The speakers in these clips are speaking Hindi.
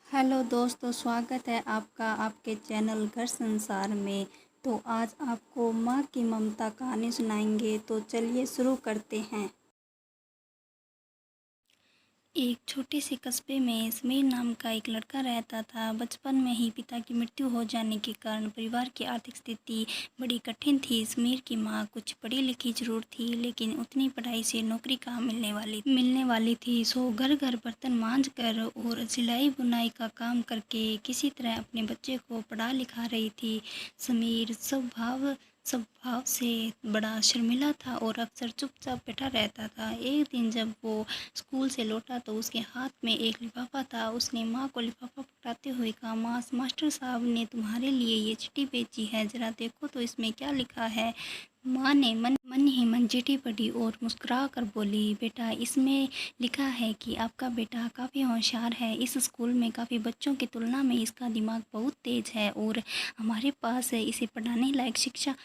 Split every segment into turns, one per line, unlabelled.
हेलो दोस्तों, स्वागत है आपका आपके चैनल घर संसार में। तो आज आपको माँ की ममता कहानी सुनाएंगे। तो चलिए शुरू करते हैं। एक छोटे से कस्बे में समीर नाम का एक लड़का रहता था। बचपन में ही पिता की मृत्यु हो जाने के कारण परिवार की आर्थिक स्थिति बड़ी कठिन थी। समीर की माँ कुछ पढ़ी लिखी जरूर थी, लेकिन उतनी पढ़ाई से नौकरी कहाँ मिलने वाली थी। सो घर घर बर्तन मांज कर और सिलाई बुनाई का काम करके किसी तरह अपने बच्चे को पढ़ा लिखा रही थी। समीर स्वभाव से बड़ा शर्मिला था और अक्सर चुपचाप बैठा रहता था। एक दिन जब वो स्कूल से लौटा तो उसके हाथ में एक लिफाफा था। उसने माँ को लिफाफा पकड़ाते हुए कहा, माँ, मास्टर साहब ने तुम्हारे लिए ये चिट्ठी भेजी है, जरा देखो तो इसमें क्या लिखा है। माँ ने मन ही मन चिट्ठी पढ़ी और मुस्कुरा कर बोली, बेटा, इसमें लिखा है कि आपका बेटा काफ़ी होशियार है। इस स्कूल में काफ़ी बच्चों की तुलना में इसका दिमाग बहुत तेज है और हमारे पास इसे पढ़ाने लायक शिक्षा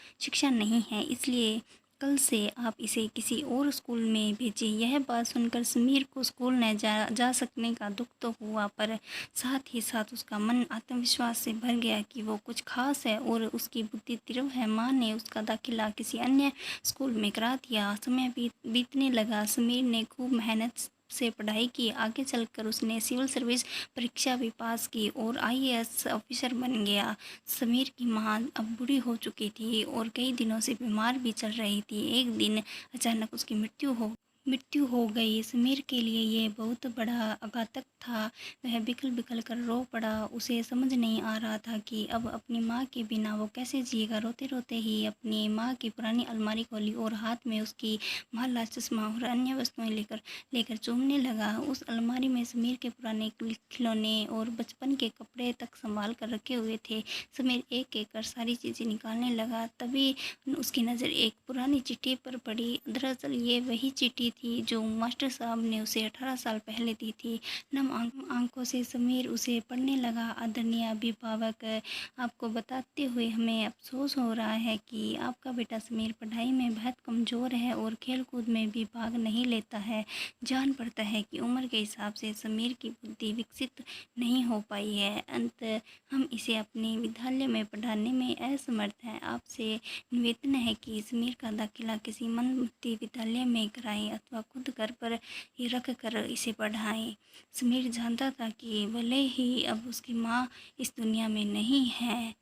नहीं है, इसलिए कल से आप इसे किसी और स्कूल में भेजिए। यह बात सुनकर समीर को स्कूल न जा सकने का दुख तो हुआ, पर साथ ही साथ उसका मन आत्मविश्वास से भर गया कि वो कुछ खास है और उसकी बुद्धि तीव्र है। माँ ने उसका दाखिला किसी अन्य स्कूल में करा दिया। समय बीतने लगा। समीर ने खूब मेहनत से पढ़ाई की। आगे चलकर उसने सिविल सर्विस परीक्षा भी पास की और आईएएस ऑफिसर बन गया। समीर की माँ अब बूढ़ी हो चुकी थी और कई दिनों से बीमार भी चल रही थी। एक दिन अचानक उसकी मृत्यु हो गई। समीर के लिए ये बहुत बड़ा आघातक था। वह बिखल बिखल कर रो पड़ा। उसे समझ नहीं आ रहा था कि अब अपनी माँ के बिना वो कैसे जिएगा। रोते रोते ही अपनी माँ की पुरानी अलमारी खोली और हाथ में उसकी माला, चश्मा और अन्य वस्तुएं लेकर चूमने लगा। उस अलमारी में समीर के पुराने खिलौने और बचपन के कपड़े तक संभाल कर रखे हुए थे। समीर एक एक कर सारी चीज़ें निकालने लगा। तभी उसकी नज़र एक पुरानी चिट्ठी पर पड़ी। दरअसल ये वही चिट्ठी थी जो मास्टर साहब ने उसे 18 साल पहले दी थी। नम आंखों से समीर उसे पढ़ने लगा। आदरणीय अभिभावक, आपको बताते हुए हमें अफसोस हो रहा है कि आपका बेटा समीर पढ़ाई में बहुत कमज़ोर है और खेल कूद में भी भाग नहीं लेता है। जान पड़ता है कि उम्र के हिसाब से समीर की बुद्धि विकसित नहीं हो पाई है। अंत हम इसे अपने विद्यालय में पढ़ाने में असमर्थ हैं। आपसे निवेदन है कि समीर का दाखिला किसी मनमुक्ति विद्यालय में कराएं अथवा खुद घर पर ही रख कर इसे पढ़ाएं। समीर जानता था कि भले ही अब उसकी माँ इस दुनिया में नहीं है,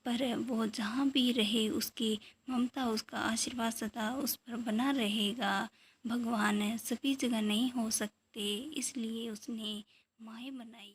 पर वो जहाँ भी रहे उसकी ममता, उसका आशीर्वाद सदा उस पर बना रहेगा। भगवान सभी जगह नहीं हो सकते, इसलिए उसने माएँ बनाई।